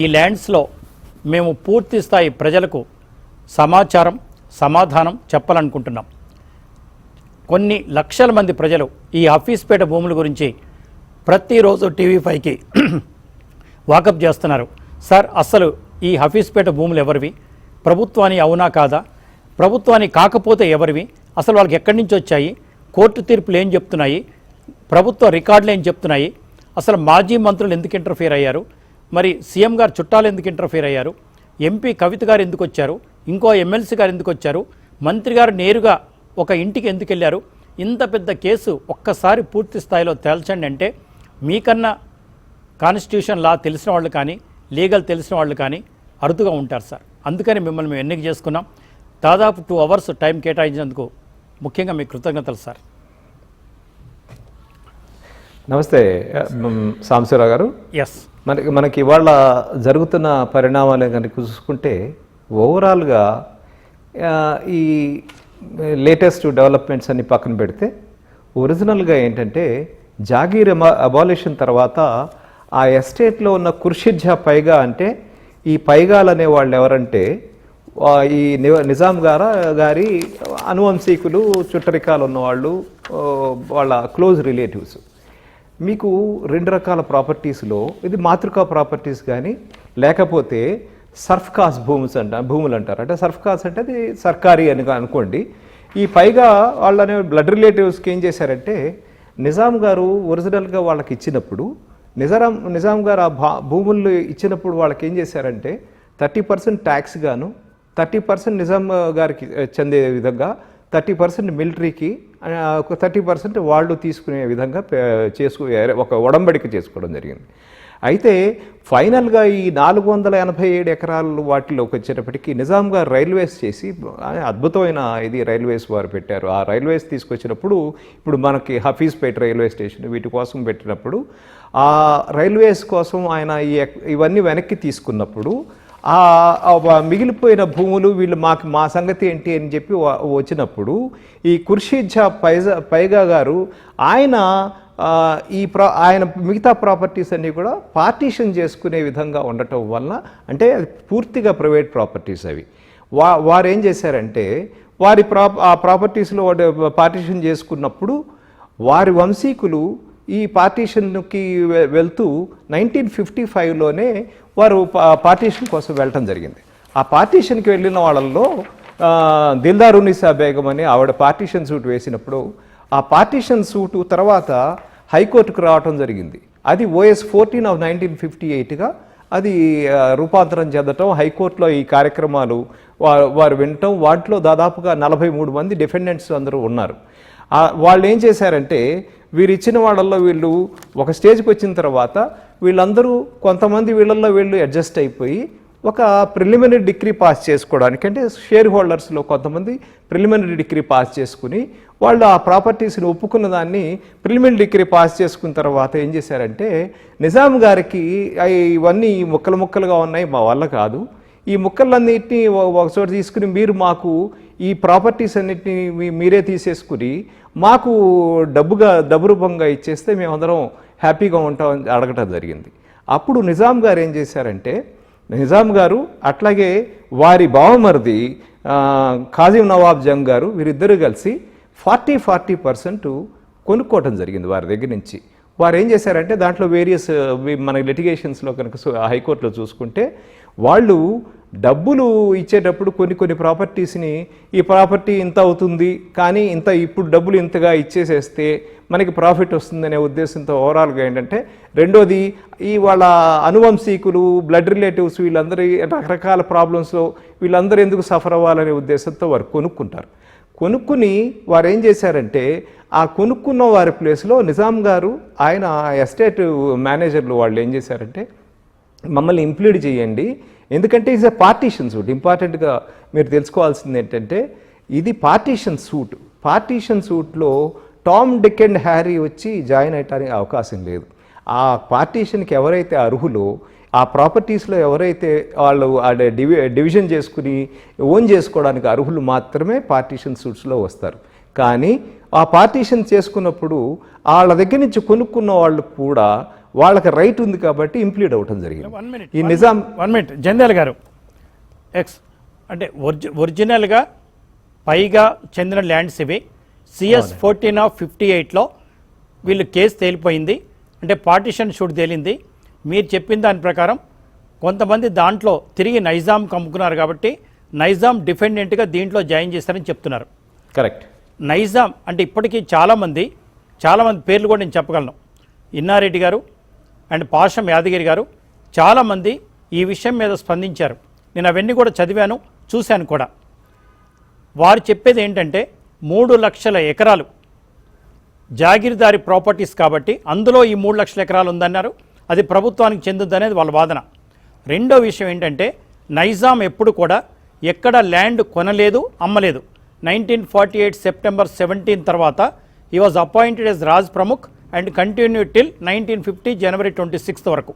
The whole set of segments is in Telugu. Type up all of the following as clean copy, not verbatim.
ఈ ల్యాండ్స్లో మేము పూర్తి స్థాయి ప్రజలకు సమాధానం చెప్పాలనుకుంటున్నాం. కొన్ని లక్షల మంది ప్రజలు ఈ హఫీజ్పేట భూముల గురించి ప్రతిరోజు టీవీ5కి వాకప్ చేస్తున్నారు. సార్, అసలు ఈ హఫీజ్పేట భూములు ఎవరివి? ప్రభుత్వాన్ని అవునా కాదా? ప్రభుత్వాన్ని కాకపోతే ఎవరివి? అసలు వాళ్ళకి ఎక్కడి నుంచి వచ్చాయి? కోర్టు తీర్పులు ఏం చెప్తున్నాయి? ప్రభుత్వ రికార్డులు ఏం చెప్తున్నాయి? అసలు మాజీ మంత్రులు ఎందుకు ఇంటర్ఫియర్ అయ్యారు? మరి సీఎం గారు చుట్టాలు ఎందుకు ఇంటర్ఫియర్ అయ్యారు? ఎంపీ కవిత గారు ఎందుకు వచ్చారు? ఇంకో ఎమ్మెల్సీ గారు ఎందుకు వచ్చారు? మంత్రి గారు నేరుగా ఒక ఇంటికి ఎందుకు వెళ్ళారు? ఇంత పెద్ద కేసు ఒక్కసారి పూర్తి స్థాయిలో తేల్చండి అంటే మీకన్నా కాన్స్టిట్యూషన్ లా తెలిసిన వాళ్ళు కానీ లీగల్ తెలిసిన వాళ్ళు కానీ అరుదుగా ఉంటారు సార్. అందుకని మిమ్మల్ని మేము ఎన్నిక చేసుకున్నాం. దాదాపు 2 hours టైం కేటాయించినందుకు ముఖ్యంగా మీకు కృతజ్ఞతలు సార్. నమస్తే సాంబశివరావు గారు. ఎస్, మనకి ఇవాళ జరుగుతున్న పరిణామాలు కనుక చూసుకుంటే ఓవరాల్గా ఈ లేటెస్ట్ డెవలప్మెంట్స్ అన్ని పక్కన పెడితే ఒరిజినల్గా ఏంటంటే జాగీర్ అబాలిషన్ తర్వాత ఆ ఎస్టేట్లో ఉన్న కుర్షిద్జా పైగా అంటే ఈ పైగాలు అనే వాళ్ళు ఎవరంటే ఈ నిజాం గారి అనువంశీకులు, చుట్టరికాలు ఉన్నవాళ్ళు, వాళ్ళ క్లోజ్ రిలేటివ్స్. మీకు 2 రకాల ప్రాపర్టీస్లో ఇది మాతృకా ప్రాపర్టీస్ కానీ లేకపోతే సర్ఫ్కాస్ భూములు అంటారు. అంటే సర్ఫ్కాస్ అంటే అది సర్కారీ అని అనుకోండి. ఈ పైగా వాళ్ళనే బ్లడ్ రిలేటివ్స్కి ఏం చేశారంటే నిజాం గారు ఒరిజినల్గా వాళ్ళకి ఇచ్చినప్పుడు నిజాం గారు ఆ భూములు ఇచ్చినప్పుడు వాళ్ళకి ఏం చేశారంటే 30% ట్యాక్స్ గాను 30% నిజాం గారికి చెందే విధంగా 30% మిలిటరీకి 30% వాళ్ళు తీసుకునే విధంగా ఒక ఒడంబడిక చేసుకోవడం జరిగింది. అయితే ఫైనల్గా ఈ 487 ఎకరాలు వాటిలోకి వచ్చేటప్పటికి నిజాం గారు రైల్వేస్ చేసి అద్భుతమైన ఇది రైల్వేస్ వారు పెట్టారు. ఆ రైల్వేస్ తీసుకొచ్చినప్పుడు ఇప్పుడు మనకి హఫీజ్పేట రైల్వే స్టేషన్ వీటి కోసం పెట్టినప్పుడు ఆ రైల్వేస్ కోసం ఆయన ఇవన్నీ వెనక్కి తీసుకున్నప్పుడు మిగిలిపోయిన భూములు వీళ్ళు మా సంగతి ఏంటి అని చెప్పి వచ్చినప్పుడు ఈ ఖుర్షీద్ పైగా గారు ఆయన మిగతా ప్రాపర్టీస్ అన్నీ కూడా పార్టీషన్ చేసుకునే విధంగా ఉండటం వలన, అంటే అది పూర్తిగా ప్రైవేట్ ప్రాపర్టీస్ అవి. వారు ఏం చేశారంటే ఆ ప్రాపర్టీస్లో పార్టీషన్ చేసుకున్నప్పుడు వారి వంశీకులు ఈ పార్టీషన్కి వెళ్తూ 1955లోనే వారు పార్టీషన్ కోసం వెళ్ళటం జరిగింది. ఆ పార్టీషన్కి వెళ్ళిన వాళ్ళల్లో దిల్దార్ ఉన్నీసా బేగం అని ఆవిడ పార్టీషన్ సూట్ వేసినప్పుడు ఆ పార్టీషన్ సూటు తర్వాత హైకోర్టుకు రావటం జరిగింది. అది OS 14 of 1958గా అది రూపాంతరం చెందటం, హైకోర్టులో ఈ కార్యక్రమాలు వారు వినటం, వాటిలో దాదాపుగా 43 మంది డిఫెండెంట్స్ అందరూ ఉన్నారు. వాళ్ళు ఏం చేశారంటే వీరు ఇచ్చిన వాళ్ళల్లో వీళ్ళు ఒక స్టేజ్కి వచ్చిన తర్వాత వీళ్ళందరూ కొంతమంది వీళ్ళు అడ్జస్ట్ అయిపోయి ఒక ప్రిలిమినరీ డిగ్రీ పాస్ చేసుకోవడానికి, అంటే షేర్ హోల్డర్స్లో కొంతమంది ప్రిలిమినరీ డిగ్రీ పాస్ చేసుకుని వాళ్ళు ఆ ప్రాపర్టీస్ని ఒప్పుకున్న దాన్ని ప్రిలిమినరీ డిగ్రీ పాస్ చేసుకున్న తర్వాత ఏం చేశారంటే నిజాం గారికి ఇవన్నీ ముక్కలుగా ఉన్నాయి, మా వల్ల కాదు, ఈ ముక్కలన్నింటినీ ఒకచోట తీసుకుని మీరు మాకు ఈ ప్రాపర్టీస్ అన్నిటిని మీరే తీసేసుకుని మాకు డబ్బు రూపంగా ఇచ్చేస్తే మేమందరం హ్యాపీగా ఉంటామని అడగటం జరిగింది. అప్పుడు నిజాం గారు ఏం చేశారంటే నిజాం గారు అట్లాగే వారి బావమరిది ఖాజిం నవాబ్ జంగ్ గారు వీరిద్దరూ కలిసి 40% కొనుక్కోవటం జరిగింది వారి దగ్గర నుంచి. వారు ఏం చేశారంటే దాంట్లో వేరియస్ మన లిటిగేషన్స్లో కనుక హైకోర్టులో చూసుకుంటే వాళ్ళు డబ్బులు ఇచ్చేటప్పుడు కొన్ని ప్రాపర్టీస్ని ఈ ప్రాపర్టీ ఇంత అవుతుంది కానీ ఇప్పుడు డబ్బులు ఇంతగా ఇచ్చేసేస్తే మనకి ప్రాఫిట్ వస్తుందనే ఉద్దేశంతో ఓవరాల్గా ఏంటంటే, రెండోది ఈ వాళ్ళ అనువంశీకులు, బ్లడ్ రిలేటివ్స్ వీళ్ళందరూ రకరకాల ప్రాబ్లమ్స్లో వీళ్ళందరూ ఎందుకు సఫర్ అవ్వాలనే ఉద్దేశంతో వారు కొనుక్కుని వారు ఏం చేశారంటే ఆ కొనుక్కున్న వారి ప్లేస్లో నిజాం గారు ఆయన ఎస్టేట్ మేనేజర్లు వాళ్ళు ఏం చేశారంటే మమ్మల్ని ఇంప్లీడ్ చేయండి, ఎందుకంటే ఈజ్ ఎ పార్టీషన్ సూట్. ఇంపార్టెంట్గా మీరు తెలుసుకోవాల్సింది ఏంటంటే ఇది పార్టీషన్ సూట్లో టామ్, డిక్ అండ్ హ్యారీ వచ్చి జాయిన్ అయ్యడానికి అవకాశం లేదు. ఆ పార్టీషన్కి ఎవరైతే అర్హులో ఆ ప్రాపర్టీస్లో ఎవరైతే వాళ్ళు డివిజన్ చేసుకుని ఓన్ చేసుకోవడానికి అర్హులు మాత్రమే పార్టీషన్ సూట్స్లో వస్తారు. కానీ ఆ పార్టీషన్ చేసుకున్నప్పుడు వాళ్ళ దగ్గర నుంచి కొనుక్కున్న వాళ్ళు కూడా వాళ్ళకి రైట్ ఉంది కాబట్టి ఇంప్లీడ్ అవ్వటం జరిగింది. ఈ నిజాం 1 మినిట్ జంధ్యాల గారు అంటే ఒరిజినల్గా పైగా చెందిన ల్యాండ్స్ ఇవి CS 14/58లో వీళ్ళు కేసు తేలిపోయింది, అంటే పార్టిషన్ షూట్ తేలింది. మీరు చెప్పిన దాని ప్రకారం కొంతమంది దాంట్లో తిరిగి నైజాంకి అమ్ముకున్నారు కాబట్టి నైజాం డిఫెండెంట్గా దీంట్లో జాయిన్ చేశారని చెప్తున్నారు. కరెక్ట్. నైజాం అంటే ఇప్పటికీ చాలామంది పేర్లు కూడా నేను చెప్పగలను. ఇన్నారెడ్డి గారు అండ్ పాషం యాదగిరి గారు చాలామంది ఈ విషయం మీద స్పందించారు. నేను అవన్నీ కూడా చదివాను, చూశాను కూడా. వారు చెప్పేది ఏంటంటే 3 లక్షల ఎకరాలు జాగీర్దారి ప్రాపర్టీస్ కాబట్టి అందులో ఈ 3 లక్షల ఎకరాలు ఉందన్నారు, అది ప్రభుత్వానికి చెందుద్దనేది వాళ్ళ వాదన. రెండో విషయం ఏంటంటే నైజాం ఎప్పుడు కూడా ఎక్కడ ల్యాండ్ కొనలేదు, అమ్మలేదు. 1948 సెప్టెంబర్ 17 తర్వాత he was appointed as Raj Pramukh and continue till 1950 January 26 వరకు.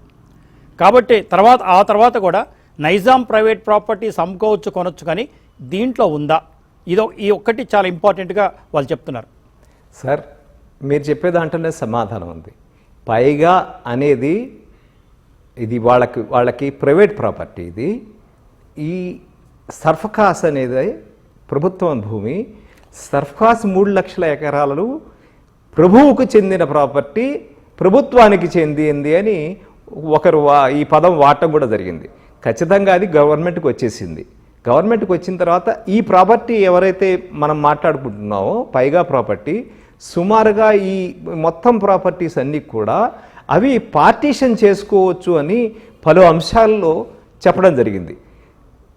కాబట్టి ఆ తర్వాత కూడా నైజాం ప్రైవేట్ ప్రాపర్టీస్ అమ్ముకోవచ్చు, కొనొచ్చు, కానీ దీంట్లో ఉందా? ఈ ఒక్కటి చాలా ఇంపార్టెంట్గా వాళ్ళు చెప్తున్నారు. సార్ మీరు చెప్పే దాంట్లోనే సమాధానం ఉంది. పైగా అనేది ఇది వాళ్ళకి ప్రైవేట్ ప్రాపర్టీ. ఇది ఈ సర్ఫకాస్ అనేది ప్రభుత్వం భూమి. సర్ఫకాస్ 3 లక్షల ఎకరాలు ప్రభువుకు చెందిన ప్రాపర్టీ, ప్రభుత్వానికి చెందింది అని ఒకరు ఈ పదం వాడటం కూడా జరిగింది. ఖచ్చితంగా అది గవర్నమెంట్కి వచ్చేసింది. గవర్నమెంట్కి వచ్చిన తర్వాత ఈ ప్రాపర్టీ ఎవరైతే మనం మాట్లాడుకుంటున్నామో పైగా ప్రాపర్టీ, సుమారుగా ఈ మొత్తం ప్రాపర్టీస్ అన్నీ కూడా అవి పార్టీషన్ చేసుకోవచ్చు అని పలు అంశాల్లో చెప్పడం జరిగింది.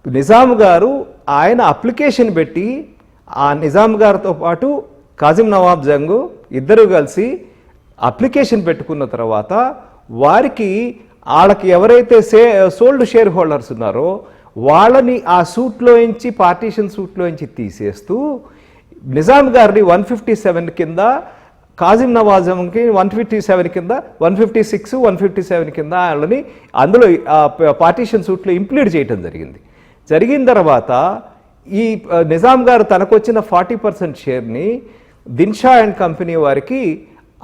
నిజాం గారు ఆయన అప్లికేషన్ పెట్టి ఆ నిజాం గారితో పాటు కాజిం నవాబ్ జంగ్ ఇద్దరు కలిసి అప్లికేషన్ పెట్టుకున్న తర్వాత వాళ్ళకి ఎవరైతే సోల్డ్ షేర్ హోల్డర్స్ ఉన్నారో వాళ్ళని ఆ సూట్లోంచి పార్టీషన్ సూట్లోంచి తీసేస్తూ నిజాం గారిని 157 కింద, కాజిం నవాజంకి 157 కింద, 156, 157 కింద వాళ్ళని అందులో పార్టీషన్ సూట్లో ఇంప్లీడ్ చేయటం జరిగింది. జరిగిన తర్వాత ఈ నిజాం గారు తనకొచ్చిన 40% షేర్ని దిన్షా అండ్ కంపెనీ వారికి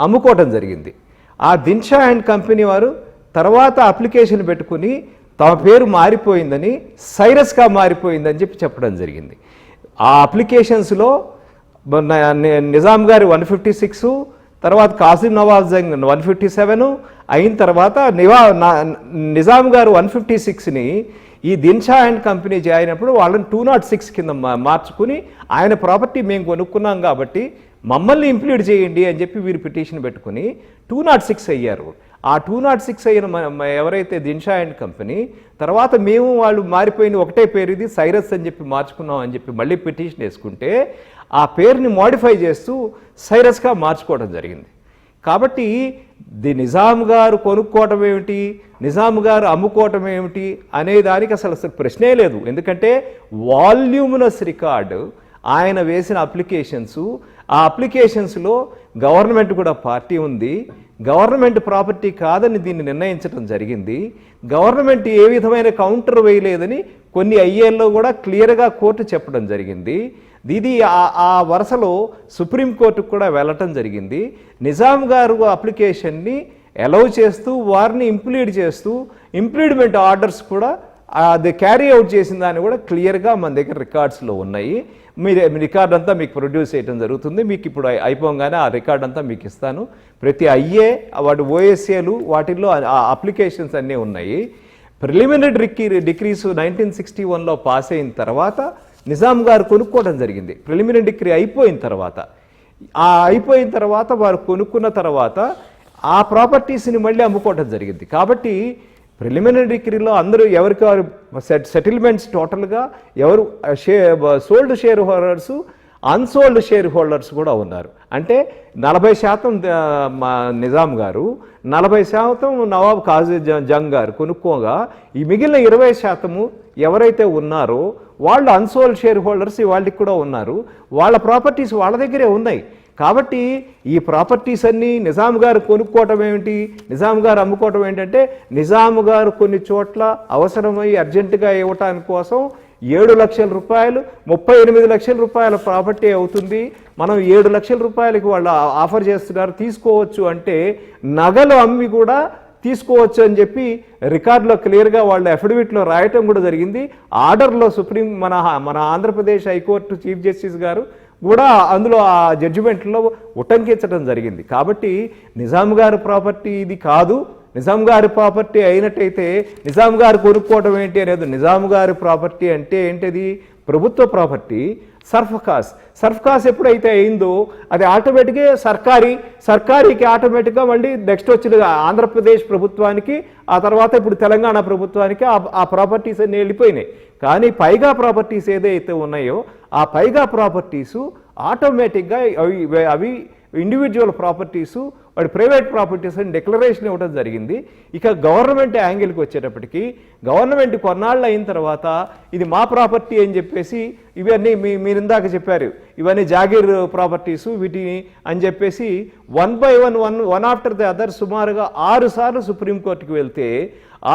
అమ్ముకోవటం జరిగింది. ఆ దిన్షా అండ్ కంపెనీ వారు తర్వాత అప్లికేషన్ పెట్టుకుని తమ పేరు మారిపోయిందని, సైరస్గా మారిపోయిందని చెప్పడం జరిగింది. ఆ అప్లికేషన్స్లో నిజాం గారి 156, తర్వాత కాసిం నవాజ్ జంగ్ 157 అయిన తర్వాత నిజాం గారు 156ని ఈ దిన్షా అండ్ కంపెనీ అయినప్పుడు వాళ్ళని 206 కింద మార్చుకుని ఆయన ప్రాపర్టీ మేము కొనుక్కున్నాం కాబట్టి మమ్మల్ని ఇంప్లీడ్ చేయండి అని చెప్పి వీరు పిటిషన్ పెట్టుకుని 206 అయ్యారు. ఆ 206 అయిన ఎవరైతే దిన్షా అండ్ కంపెనీ తర్వాత మేము వాళ్ళు మారిపోయిన ఒకటే పేరు ఇది సైరస్ అని చెప్పి మార్చుకున్నాం అని చెప్పి మళ్ళీ పిటిషన్ వేసుకుంటే ఆ పేరుని మోడిఫై చేస్తూ సైరస్గా మార్చుకోవడం జరిగింది. కాబట్టి నిజాం గారు కొనుక్కోవటం ఏమిటి, నిజాం గారు అమ్ముకోవటం ఏమిటి అనే దానికి అసలు ప్రశ్నే లేదు. ఎందుకంటే వాల్యూమినస్ రికార్డు ఆయన వేసిన అప్లికేషన్సు, ఆ అప్లికేషన్స్లో గవర్నమెంట్ కూడా పార్టీ ఉంది, గవర్నమెంట్ ప్రాపర్టీ కాదని దీన్ని నిర్ణయించడం జరిగింది. గవర్నమెంట్ ఏ విధమైన కౌంటర్ వేయలేదని కొన్ని ఐఏల్లో కూడా క్లియర్గా కోర్టు చెప్పడం జరిగింది. ఇది ఆ వరుసలో సుప్రీంకోర్టుకు కూడా వెళ్ళటం జరిగింది. నిజాం గారు అప్లికేషన్ని అలౌ చేస్తూ వారిని ఇంప్లీడ్ చేస్తూ ఇంప్లీడ్మెంట్ ఆర్డర్స్ కూడా అది క్యారీ అవుట్ చేసిన దాన్ని కూడా క్లియర్గా మన దగ్గర రికార్డ్స్లో ఉన్నాయి. రికార్డ్ అంతా మీకు ప్రొడ్యూస్ చేయడం జరుగుతుంది. మీకు ఇప్పుడు అయిపోగానే ఆ రికార్డ్ అంతా మీకు ఇస్తాను. ప్రతి ఐఏ వాటి ఓఎస్ఏలు వాటిల్లో ఆ అప్లికేషన్స్ అన్నీ ఉన్నాయి. ప్రిలిమినరీ డిక్రీస్ 1961లో పాస్ అయిన తర్వాత నిజాం గారు కొనుక్కోవడం జరిగింది. ప్రిలిమినరీ డిగ్రీ అయిపోయిన తర్వాత వారు కొనుక్కున్న తర్వాత ఆ ప్రాపర్టీస్ని మళ్ళీ అమ్ముకోవడం జరిగింది. కాబట్టి ప్రిలిమినరీ డిగ్రీలో అందరూ ఎవరికి వారు సెటిల్మెంట్స్ టోటల్గా ఎవరు sold share holders, unsold share holders కూడా ఉన్నారు. అంటే 40% నిజాం గారు, 40% నవాబ్ కాజీ జంగ్ గారు కొనుక్కోగా ఈ మిగిలిన 20% ఎవరైతే ఉన్నారో వాళ్ళు అన్సోల్డ్ షేర్ హోల్డర్స్ వాళ్ళకి కూడా ఉన్నారు. వాళ్ళ ప్రాపర్టీస్ వాళ్ళ దగ్గరే ఉన్నాయి. కాబట్టి ఈ ప్రాపర్టీస్ అన్నీ నిజాం గారు కొనుక్కోవటం ఏమిటి, నిజాం గారు అమ్ముకోవటం ఏంటంటే నిజాం గారు కొన్ని చోట్ల అవసరమై అర్జెంటుగా ఇవ్వటానికి కోసం 7 లక్షల రూపాయలు, 38 లక్షల రూపాయల ప్రాపర్టీ అవుతుంది, మనం 7 లక్షల రూపాయలకి వాళ్ళు ఆఫర్ చేస్తున్నారు తీసుకోవచ్చు అంటే నగలు అమ్మి కూడా తీసుకోవచ్చు అని చెప్పి రికార్డులో క్లియర్గా వాళ్ళు అఫిడవిట్లో రాయటం కూడా జరిగింది. ఆర్డర్లో సుప్రీం మన ఆంధ్రప్రదేశ్ హైకోర్టు చీఫ్ జస్టిస్ గారు కూడా అందులో ఆ జడ్జిమెంట్లో ఉటంకించడం జరిగింది. కాబట్టి నిజాం గారి ప్రాపర్టీ ఇది కాదు, నిజాం గారి ప్రాపర్టీ అయినట్టయితే నిజాం గారు కొనుక్కోవడం ఏంటి అనేది, నిజాం గారి ప్రాపర్టీ అంటే ఏంటిది, ప్రభుత్వ ప్రాపర్టీ. సర్ఫ్ కాస్ ఎప్పుడైతే అయిందో అది ఆటోమేటిక్గా సర్కారీకి ఆటోమేటిక్గా మళ్ళీ నెక్స్ట్ వచ్చిన ఆంధ్రప్రదేశ్ ప్రభుత్వానికి, ఆ తర్వాత ఇప్పుడు తెలంగాణ ప్రభుత్వానికి ఆ ప్రాపర్టీస్ అన్నీ వెళ్ళిపోయినాయి. కానీ పైగా ప్రాపర్టీస్ ఏదైతే ఉన్నాయో ఆ పైగా ప్రాపర్టీసు ఆటోమేటిక్గా అవి ఇండివిజువల్ ప్రాపర్టీసు, వాడి ప్రైవేట్ ప్రాపర్టీస్ అని డిక్లరేషన్ ఇవ్వడం జరిగింది. ఇక గవర్నమెంట్ యాంగిల్కి వచ్చేటప్పటికి గవర్నమెంట్ కొన్నాళ్ళు అయిన తర్వాత ఇది మా ప్రాపర్టీ అని చెప్పేసి ఇవన్నీ మీరు ఇందాక చెప్పారు, ఇవన్నీ జాగీర్ ప్రాపర్టీసు వీటిని అని చెప్పేసి వన్ ఆఫ్టర్ ది అదర్ సుమారుగా 6 సార్లు సుప్రీంకోర్టుకి వెళ్తే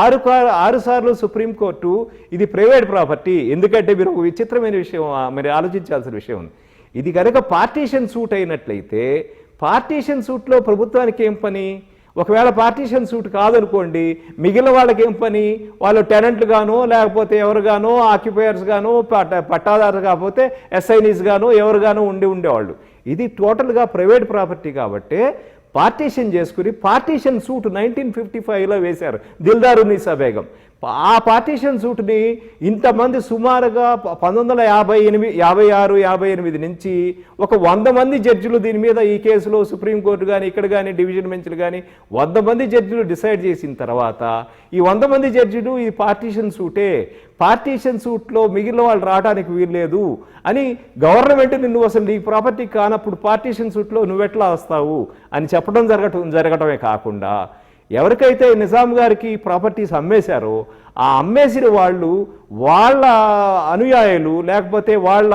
6 సార్లు సుప్రీంకోర్టు ఇది ప్రైవేట్ ప్రాపర్టీ. ఎందుకంటే మీరు ఒక విచిత్రమైన విషయం మీరు ఆలోచించాల్సిన విషయం ఉంది. ఇది కనుక పార్టీషన్ సూట్ అయినట్లయితే పార్టీషన్ సూట్లో ప్రభుత్వానికి ఏం పని? ఒకవేళ పార్టీషన్ సూట్ కాదనుకోండి, మిగిలిన వాళ్ళకి ఏం పని? వాళ్ళు టెనెంట్లు గానో లేకపోతే ఎవరు గానో ఆక్యుపైయర్స్ గానో పట్టాదారు కాకపోతే ఎస్ఐనీస్ గానో ఎవరు గానో ఉండేవాళ్ళు. ఇది టోటల్గా ప్రైవేట్ ప్రాపర్టీ కాబట్టి పార్టీషన్ చేసుకుని పార్టీషన్ సూట్ 1955లో వేశారు దిల్దార్ ఉన్నీసా బేగం. ఆ పార్టీషన్ సూట్ని ఇంతమంది సుమారుగా 1956-58 నుంచి ఒక 100 మంది జడ్జిలు దీని మీద ఈ కేసులో సుప్రీంకోర్టు కానీ ఇక్కడ కానీ డివిజన్ బెంచ్లు కానీ 100 మంది జడ్జిలు డిసైడ్ చేసిన తర్వాత ఈ 100 మంది జడ్జిలు ఇది పార్టీషన్ సూటే, పార్టీషన్ సూట్లో మిగిలిన వాళ్ళు రావడానికి వీల్లేదు అని గవర్నమెంట్ నువ్వు అసలు నీ ప్రాపర్టీ కానప్పుడు పార్టీషన్ సూట్లో నువ్వెట్లా వస్తావు అని చెప్పడం జరగటమే కాకుండా ఎవరికైతే నిజాం గారికి ప్రాపర్టీస్ అమ్మేశారో ఆ అమ్మేసిన వాళ్ళు వాళ్ళ అనుయాయులు లేకపోతే వాళ్ళ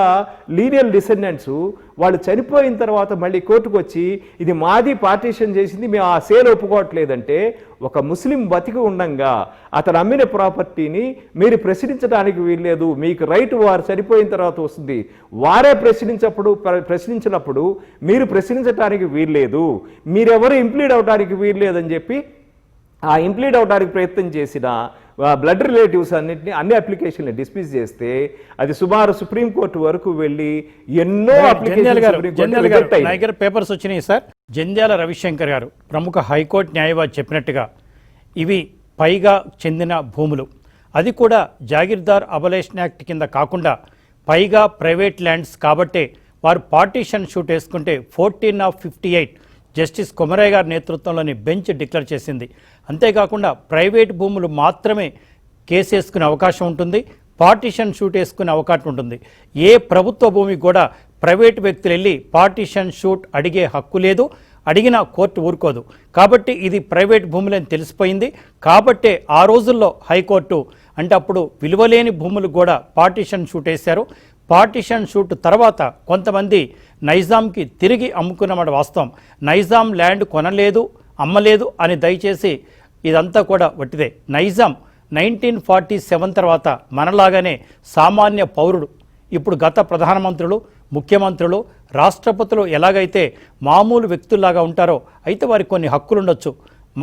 లీనియల్ డిసెండెంట్స్ వాళ్ళు చనిపోయిన తర్వాత మళ్ళీ కోర్టుకు వచ్చి ఇది మాది పార్టీషన్ చేసింది మేము ఆ సేల్ ఒప్పుకోవట్లేదంటే ఒక ముస్లిం బతికి ఉండంగా అతను అమ్మిన ప్రాపర్టీని మీరు ప్రశ్నించడానికి వీల్లేదు, మీకు రైట్ వారు చనిపోయిన తర్వాత వస్తుంది, వారే ప్రశ్నించినప్పుడు మీరు ప్రశ్నించడానికి వీల్లేదు, మీరెవరు ఇంప్లీడ్ అవడానికి వీల్లేదని చెప్పి ఆ ఇంప్లీడ్ అవడానికి ప్రయత్నం చేసిన బ్లడ్ రిలేటివ్స్ అన్ని అప్లికేషన్లు డిస్మిస్ చేస్తే అది సుమారు సుప్రీంకోర్టు వరకు వెళ్ళి ఎన్నో పేపర్స్ వచ్చినాయి సార్. జంధ్యాల రవిశంకర్ గారు ప్రముఖ హైకోర్టు న్యాయవాది చెప్పినట్టుగా ఇవి పైగా చెందిన భూములు, అది కూడా జాగీర్దార్ అబలేషన్ యాక్ట్ కింద కాకుండా పైగా ప్రైవేట్ ల్యాండ్స్ కాబట్టే వారు పార్టీషన్ షూట్ వేసుకుంటే 14/58 జస్టిస్ కొమరయ్య గారి నేతృత్వంలోని బెంచ్ డిక్లేర్ చేసింది. అంతేకాకుండా ప్రైవేట్ భూములు మాత్రమే కేసు వేసుకునే అవకాశం ఉంటుంది, పార్టీషన్ షూట్ వేసుకునే అవకాశం ఉంటుంది. ఏ ప్రభుత్వ భూమి కూడా ప్రైవేట్ వ్యక్తులు వెళ్ళి పార్టీషన్ షూట్ అడిగే హక్కు లేదు, అడిగినా కోర్టు ఊరుకోదు. కాబట్టి ఇది ప్రైవేట్ భూములని తెలిసిపోయింది. కాబట్టే ఆ రోజుల్లో హైకోర్టు అంటే అప్పుడు విలువలేని భూములు కూడా పార్టీషన్ షూట్ వేశారు. పార్టీషన్ షూట్ తర్వాత కొంతమంది నైజాంకి తిరిగి అమ్ముకున్నమాట వాస్తవం. నైజాం ల్యాండ్ కొనలేదు, అమ్మలేదు అని దయచేసి ఇదంతా కూడా వట్టిదే. నైజాం 1947 తర్వాత మనలాగానే సామాన్య పౌరుడు, ఇప్పుడు గత ప్రధానమంత్రులు, ముఖ్యమంత్రులు, రాష్ట్రపతులు ఎలాగైతే మామూలు వ్యక్తుల్లాగా ఉంటారో అయితే వారికి కొన్ని హక్కులు ఉండొచ్చు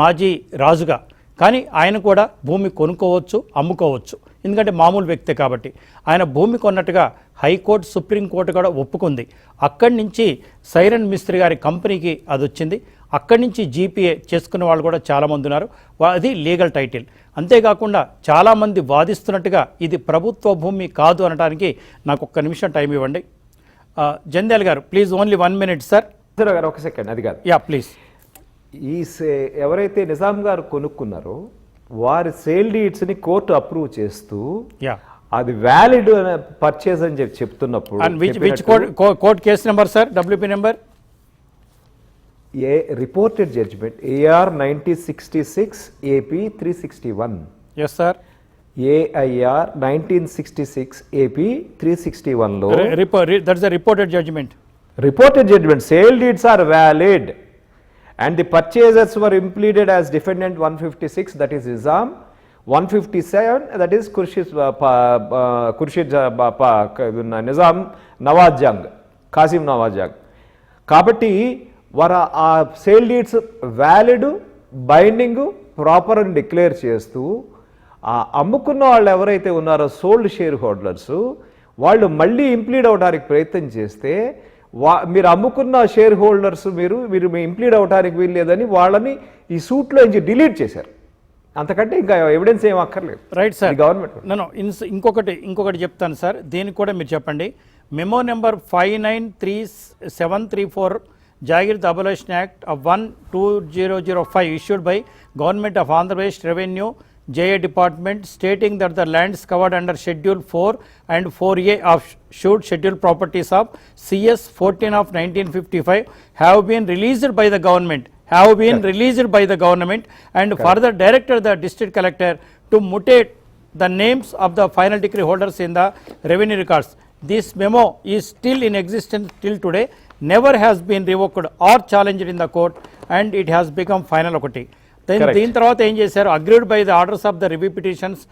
మాజీ రాజుగా, కానీ ఆయన కూడా భూమి కొనుక్కోవచ్చు, అమ్ముకోవచ్చు. ఎందుకంటే మామూలు వ్యక్తే కాబట్టి. ఆయన భూమి కొన్నట్టుగా హైకోర్టు, సుప్రీంకోర్టు కూడా ఒప్పుకుంది. అక్కడి నుంచి సైరన్ మిస్త్రి గారి కంపెనీకి అది వచ్చింది. అక్కడి నుంచి జీపీఏ చేసుకున్న వాళ్ళు కూడా చాలామంది ఉన్నారు. అది లీగల్ టైటిల్. అంతేకాకుండా చాలామంది వాదిస్తున్నట్టుగా ఇది ప్రభుత్వ భూమి కాదు అనడానికి నాకు ఒక్క నిమిషం టైం ఇవ్వండి. జంధ్యాల గారు ప్లీజ్, ఓన్లీ 1 minute సార్. ఒక సెకండ్, అది కాదు. Yeah please. ఎవరైతే నిజాం గారు కొనుక్కున్నారో వారి సేల్ డీడ్స్ని కోర్టు అప్రూవ్ చేస్తూ అది వ్యాలిడ్ పర్చేజ్ అని చెప్తున్నప్పుడు court case number sir, WP number a reported judgment AR 1966 AP 361. Yes sir. AIR 1966 AP 361లో that's the reported judgment. Reported judgment, sale deeds are valid and the purchasers were impleaded as defendant 156, that is Nizam, 157, that is Nizam Nawaz Jung, Qasim Nawaz Jung. కాబట్టి వారు ఆ sale deeds valid, binding, proper అని డిక్లేర్ చేస్తూ ఆ అమ్ముకున్న వాళ్ళు ఎవరైతే ఉన్నారో సోల్డ్ షేర్ హోల్డర్స్ వాళ్ళు మళ్ళీ ఇంప్లీడ్ అవడానికి ప్రయత్నం చేస్తే మీరు అమ్ముకున్న షేర్ హోల్డర్స్ మీరు ఇంప్లీడ్ అవడానికి వీల్లేదని వాళ్ళని ఈ సూట్లో నుంచి డిలీట్ చేశారు. అంతకంటే ఇంకా ఎవిడెన్స్ ఏం అక్కర్లేదు. రైట్ సార్, గవర్నమెంట్ నేను ఇంకొకటి చెప్తాను సార్, దీనికి కూడా మీరు చెప్పండి. Memo number 593734 Jagirid Abolition Act of 1-2005 issued by Government of Andhra Pradesh Revenue JA Department stating that the lands covered under Schedule 4 and 4A of Shoot Schedule Properties of CS 14 of 1955 have been released by the government and further directed the district collector to mutate the names of the final decree holders in the revenue records. This memo is still in existence till today, never has been revoked or challenged in the court, and it has become final ఒకటి. దీని తర్వాత ఏం చేశారు, agreed by the orders of the review petitions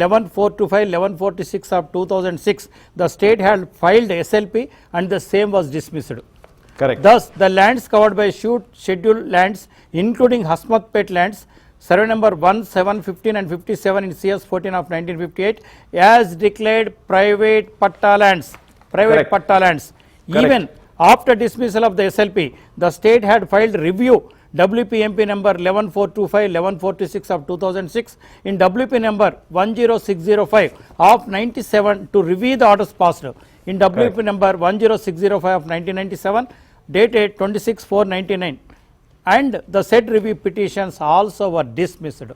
11425, 1146 of 2006 the state had filed SLP and the same was dismissed. Correct. Thus the lands covered by shoot schedule lands including Hasmatpet lands survey number 1, 7, 15 and 57 in CS 14 of 1958 as declared private patta lands. Even after dismissal of the SLP, the state had filed review WPMP number 11425, 1146 of 2006 in WP number 10605 of 97 to review the orders passed. In WP number 10605 of 1997 dated 26/4/99 and the said review petitions also were dismissed.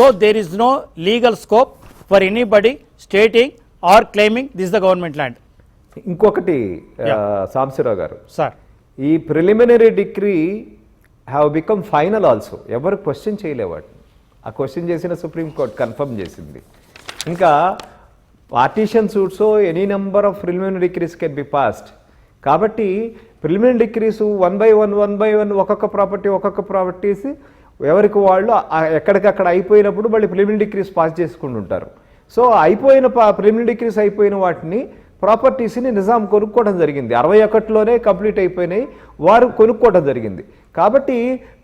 So there is no legal scope for anybody stating or claiming this is the government land. ఇంకొకటి సాంబశివరావు గారు, సార్, ఈ preliminary degree have become final also. ఎవరు క్వశ్చన్ చేయలేవాడు. ఆ క్వశ్చన్ చేసిన సుప్రీంకోర్టు కన్ఫర్మ్ చేసింది. ఇంకా partition suits any number of preliminary degrees can be passed. కాబట్టి ప్రిలిమినరీ డిగ్రీస్ 1 by 1 ఒక్కొక్క ప్రాపర్టీస్ ఎవరికి వాళ్ళు ఎక్కడికక్కడ అయిపోయినప్పుడు మళ్ళీ ప్రిలిమినరీ డిగ్రీస్ పాస్ చేసుకుంటూ ఉంటారు. సో అయిపోయిన ప్రిలిమినరీ డిగ్రీస్ అయిపోయిన వాటిని ప్రాపర్టీస్ని నిజాం కొనుక్కోవడం జరిగింది. 61లోనే కంప్లీట్ అయిపోయినాయి, వారు కొనుక్కోవడం జరిగింది. కాబట్టి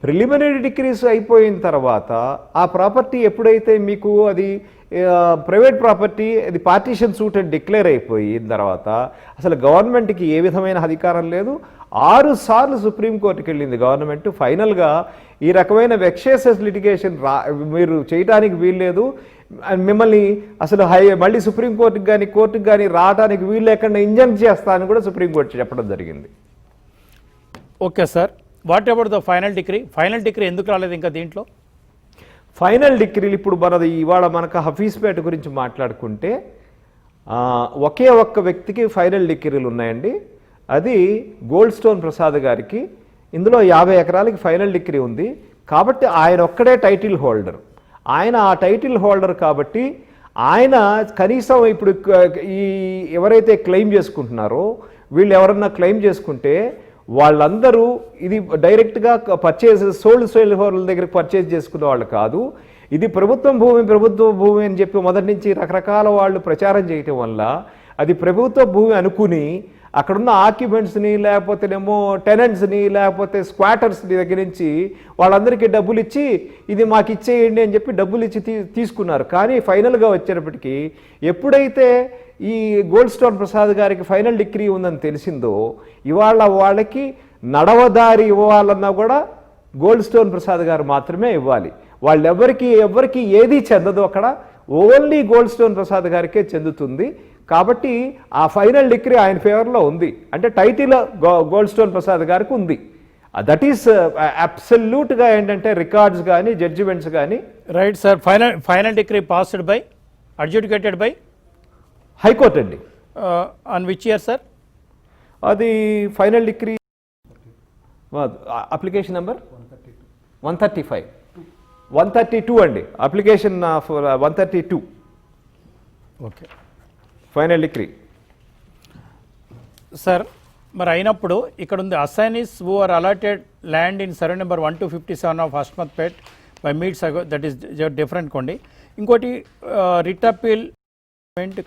ప్రిలిమినరీ డిగ్రీస్ అయిపోయిన తర్వాత ఆ ప్రాపర్టీ ఎప్పుడైతే మీకు అది ప్రైవేట్ ప్రాపర్టీ, అది పార్టీషన్ సూట్ అని డిక్లేర్ అయిపోయిన తర్వాత అసలు గవర్నమెంట్కి ఏ విధమైన అధికారం లేదు. 6 సార్లు సుప్రీంకోర్టుకి వెళ్ళింది గవర్నమెంట్. ఫైనల్గా ఈ రకమైన వెక్సేషస్ లిటిగేషన్ మీరు చేయడానికి వీల్లేదు, మిమ్మల్ని అసలు మళ్ళీ సుప్రీంకోర్టుకి కానీ కోర్టుకు కానీ రావడానికి వీలు లేకుండా ఇంజంక్ట్ చేస్తా అని కూడా సుప్రీంకోర్టు చెప్పడం జరిగింది. Okay sir, what about the final degree ఎందుకు రాలేదు ఇంకా దీంట్లో? ఫైనల్ డిగ్రీలు ఇప్పుడు ఇవాళ మనకు హఫీజ్పేట గురించి మాట్లాడుకుంటే ఒకే ఒక్క వ్యక్తికి ఫైనల్ డిగ్రీలు ఉన్నాయండి. అది గోల్డ్ స్టోన్ ప్రసాద్ గారికి. ఇందులో 50 ఎకరాలకి ఫైనల్ డిగ్రీ ఉంది. కాబట్టి ఆయన ఒక్కడే టైటిల్ హోల్డర్. ఆయన ఆ టైటిల్ హోల్డర్ కాబట్టి ఆయన కనీసం ఇప్పుడు ఈ ఎవరైతే క్లెయిమ్ చేసుకుంటున్నారో వీళ్ళు ఎవరన్నా క్లెయిమ్ చేసుకుంటే వాళ్ళందరూ ఇది డైరెక్ట్గా సోల్డ్ హోల్డర్ దగ్గర పర్చేజ్ చేసుకునే వాళ్ళు కాదు. ఇది ప్రభుత్వ భూమి అని చెప్పి మొదటి నుంచి రకరకాల వాళ్ళు ప్రచారం చేయటం వల్ల అది ప్రభుత్వ భూమి అనుకుని అక్కడున్న ఆక్యుపెంట్స్ని లేకపోతేనేమో టెనెంట్స్ని లేకపోతే స్క్వాటర్స్ని దగ్గర నుంచి వాళ్ళందరికీ డబ్బులు ఇచ్చి ఇది మాకు ఇచ్చేయండి అని చెప్పి డబ్బులు ఇచ్చి తీసుకున్నారు. కానీ ఫైనల్గా వచ్చేటప్పటికి ఎప్పుడైతే ఈ గోల్డ్ స్టోన్ ప్రసాద్ గారికి ఫైనల్ డిగ్రీ ఉందని తెలిసిందో ఇవాళ వాళ్ళకి నడవదారి ఇవ్వాలన్నా కూడా గోల్డ్ స్టోన్ ప్రసాద్ గారు మాత్రమే ఇవ్వాలి. ఎవరికి ఏది చెందదు, అక్కడ ఓన్లీ గోల్డ్ స్టోన్ ప్రసాద్ గారికే చెందుతుంది. కాబట్టి ఆ ఫైనల్ డిగ్రీ ఆయన ఫేవర్లో ఉంది. అంటే టైటిల్ గోల్డ్ స్టోన్ ప్రసాద్ గారికి ఉంది. దట్ ఈస్ అబ్సల్యూట్గా ఏంటంటే రికార్డ్స్ కానీ జడ్జిమెంట్స్ కానీ. Right sir, final degree passed by adjudicated by high court అండి. On which year sir? అది ఫైనల్ డిగ్రీ అప్లికేషన్ నెంబర్ 132 అండి. Application 132. Okay final degree sir. మరి అయినప్పుడు ఇక్కడ ఉంది assignees who are allotted land in survey number 1257 of Hasmathpet by meets ago, that is different కొండి. ఇంకోటి writ appeal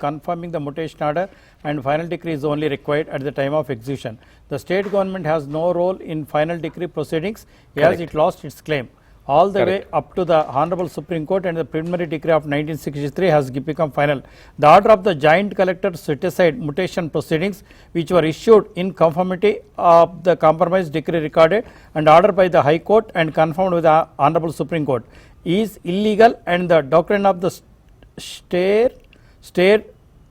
confirming the mutation order and final decree is only required at the time of execution. The state government has no role in final decree proceedings as it lost its claim. all the way up to the Honorable Supreme Court, and the preliminary decree of 1963 has become final. The order of the joint collector set aside mutation proceedings which were issued in conformity of the compromise decree recorded and ordered by the High Court and confirmed with the Honorable Supreme Court is illegal, and the doctrine of the stare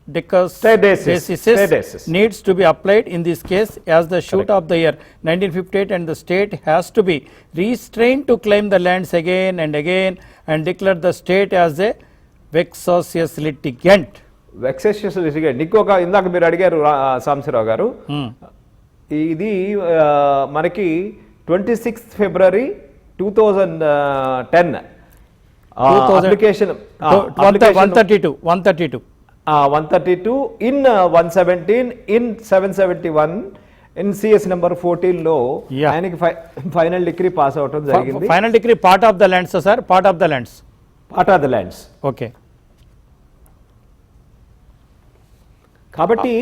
decisis needs to be applied in this case as the shoot of the year 1958, and the state has to be restrained to claim the lands again and again and declare the state as a vexatious litigant. Vexatious litigant. ఇంకొక ఇందాక మీరు అడిగారు సాంబశివరావు గారు, ఇది మనకి 26 February 2010 application 132 in 117 in 771 in CS number 14లో ఆయనకి ఫైనల్ డిగ్రీ పాస్ అవటం జరిగింది. Final degree part of the lands sir, part of the lands. Okay. కాబట్టి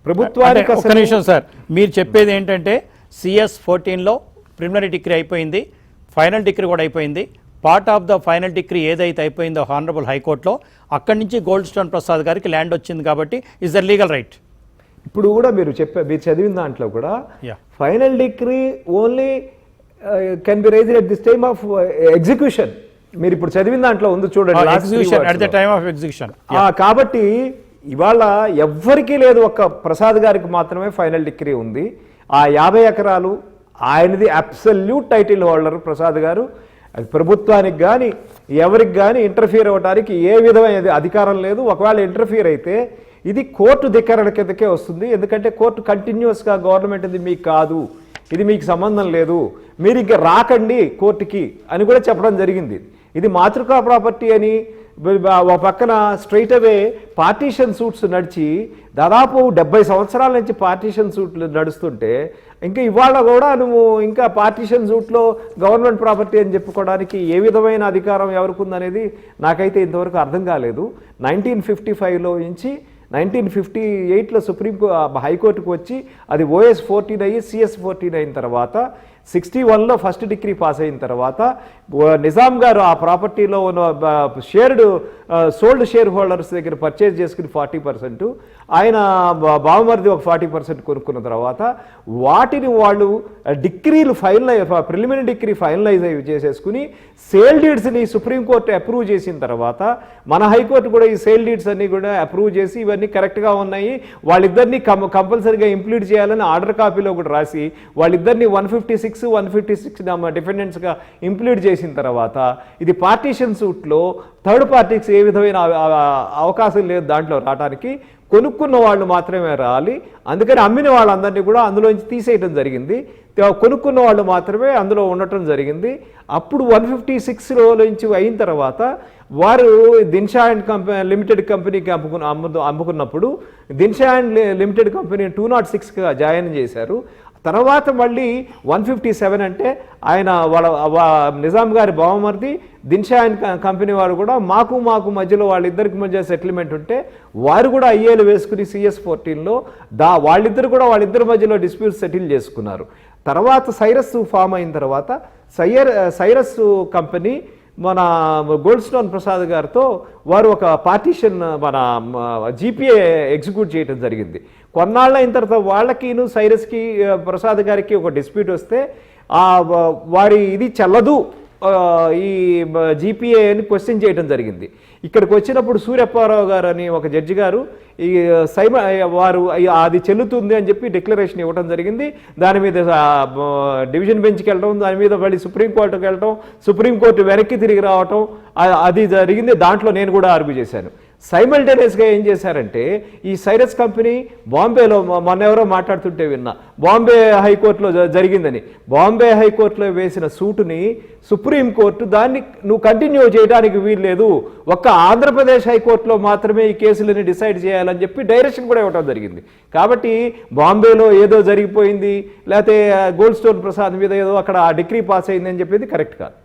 ప్రభుత్వానికి ఒక నిమిషం సార్, మీరు చెప్పేది ఏంటంటే CS 14లో ప్రిలిమినరీ డిగ్రీ అయిపోయింది, ఫైనల్ డిగ్రీ కూడా అయిపోయింది. Part of the final degree ఏదైతే అయిపోయిందో హానరబుల్ హైకోర్టులో, అక్కడి నుంచి గోల్డ్ స్టోన్ ప్రసాద్ గారికి ల్యాండ్ వచ్చింది కాబట్టి ఇస్ ద లీగల్ రైట్. ఇప్పుడు కూడా మీరు చదివిన దాంట్లో కూడా final degree only can be raised at this time of execution. మీరు ఇప్పుడు చదివిన దాంట్లో ఉంది చూడండి, execution at the time of execution. కాబట్టి ఇవాళ ఎవ్వరికీ లేదు, ఒక్క ప్రసాద్ గారికి మాత్రమే ఫైనల్ డిగ్రీ ఉంది. ఆ 50 ఎకరాలు ఆయనది, అబ్సల్యూట్ టైటిల్ హోల్డర్ ప్రసాద్ గారు. అది ప్రభుత్వానికి కానీ ఎవరికి కానీ ఇంటర్ఫియర్ అవ్వడానికి ఏ విధమైన అధికారం లేదు. ఒకవేళ ఇంటర్ఫియర్ అయితే ఇది కోర్టు ధిక్కరణ కిందకే వస్తుంది. ఎందుకంటే కోర్టు కంటిన్యూస్గా గవర్నమెంట్ ఇది మీకు కాదు, ఇది మీకు సంబంధం లేదు, మీరు ఇంకా రాకండి కోర్టుకి అని కూడా చెప్పడం జరిగింది. ఇది మాతృకా ప్రాపర్టీ అని ఒక పక్కన స్ట్రైట్ అవే పార్టీషన్ సూట్స్ నడిచి దాదాపు 70 సంవత్సరాల నుంచి పార్టీషన్ సూట్లు నడుస్తుంటే ఇంకా ఇవాళ కూడా నువ్వు ఇంకా పార్టీషన్ సూట్లో గవర్నమెంట్ ప్రాపర్టీ అని చెప్పుకోవడానికి ఏ విధమైన అధికారం ఎవరికి ఉందనేది నాకైతే ఇంతవరకు అర్థం కాలేదు. 1955లో నుంచి 1958లో హైకోర్టుకు వచ్చి అది OS 14 అయ్యి CS 14 అయిన తర్వాత 61లో ఫస్ట్ డిగ్రీ పాస్ అయిన తర్వాత నిజాం గారు ఆ ప్రాపర్టీలో ఉన్న సోల్డ్ షేర్ హోల్డర్స్ దగ్గర పర్చేజ్ చేసుకుని 40%, ఆయన బావమరిది ఒక 40% కొనుక్కున్న తర్వాత వాటిని వాళ్ళు డిగ్రీలు ప్రిలిమినరీ డిగ్రీ ఫైనలైజ్ అయ్యి చేసేసుకుని సేల్ డీడ్స్ని సుప్రీంకోర్టు అప్రూవ్ చేసిన తర్వాత మన హైకోర్టు కూడా ఈ సేల్ డీడ్స్ అన్ని కూడా అప్రూవ్ చేసి ఇవన్నీ కరెక్ట్గా ఉన్నాయి, వాళ్ళిద్దరినీ కంపల్సరీగా ఇంప్లీట్ చేయాలని ఆర్డర్ కాపీలో కూడా రాసి వాళ్ళిద్దరినీ 156 డిఫెండెంట్స్గా ఇంప్లీట్ చేసిన తర్వాత ఇది పార్టీషన్ సూట్లో థర్డ్ పార్టీకి ఏ విధమైన అవకాశం లేదు దాంట్లో రావడానికి. కొనుక్కున్న వాళ్ళు మాత్రమే రావాలి. అందుకని అమ్మిన వాళ్ళందరినీ కూడా అందులోంచి తీసేయడం జరిగింది. కొనుక్కున్న వాళ్ళు మాత్రమే అందులో ఉండటం జరిగింది. అప్పుడు 156లో నుంచి అయిన తర్వాత వారు దిన్షా అండ్ లిమిటెడ్ కంపెనీకి అమ్ముకున్నప్పుడు దిన్షా అండ్ లిమిటెడ్ కంపెనీ 206గా జాయిన్ చేశారు. తర్వాత మళ్ళీ 157 అంటే ఆయన నిజాం గారి బావమరిది దిన్షా అండ్ కంపెనీ వారు కూడా మాకు మధ్యలో వాళ్ళిద్దరికి మధ్య సెటిల్మెంట్ ఉంటే వారు కూడా ఐఏలు వేసుకుని CS 14లో వాళ్ళిద్దరి మధ్యలో డిస్ప్యూట్ సెటిల్ చేసుకున్నారు. తర్వాత సైరస్ ఫామ్ అయిన తర్వాత సైరస్ కంపెనీ మన గోల్డ్ స్టోన్ ప్రసాద్ గారితో వారు ఒక పార్టీషన్ మన GPA ఎగ్జిక్యూట్ చేయడం జరిగింది. కొన్నాళ్ళు అయిన తర్వాత వాళ్ళకిను సైరస్కి ప్రసాద్ గారికి ఒక డిస్ప్యూట్ వస్తే వారి ఇది చెల్లదు ఈ GPA అని క్వశ్చన్ చేయడం జరిగింది. ఇక్కడికి వచ్చినప్పుడు సూర్యప్పారావు గారు అని ఒక జడ్జి గారు ఈ వారు అది చెల్లుతుంది అని చెప్పి డిక్లరేషన్ ఇవ్వడం జరిగింది. దాని మీద డివిజన్ బెంచ్కి వెళ్ళడం, దాని మీద మళ్ళీ సుప్రీంకోర్టుకి వెళ్ళడం, సుప్రీంకోర్టు వెనక్కి తిరిగి రావటం అది జరిగింది. దాంట్లో నేను కూడా ఆర్గ్యూ చేశాను. సైమల్టేనియస్గా ఏం చేశారంటే ఈ సైరస్ కంపెనీ బాంబేలో మొన్న ఎవరో మాట్లాడుతుంటే విన్నా, బాంబే హైకోర్టులో జరిగిందని. బాంబే హైకోర్టులో వేసిన సూటుని సుప్రీంకోర్టు దాన్ని నువ్వు కంటిన్యూ చేయడానికి వీల్లేదు, ఒక్క ఆంధ్రప్రదేశ్ హైకోర్టులో మాత్రమే ఈ కేసులని డిసైడ్ చేయాలని చెప్పి డైరెక్షన్ కూడా ఇవ్వడం జరిగింది. కాబట్టి బాంబేలో ఏదో జరిగిపోయింది, లేకపోతే గోల్డ్ స్టోన్ ప్రసాద్ మీద ఏదో అక్కడ డిగ్రీ పాస్ అయింది అని చెప్పేది కరెక్ట్ కాదు.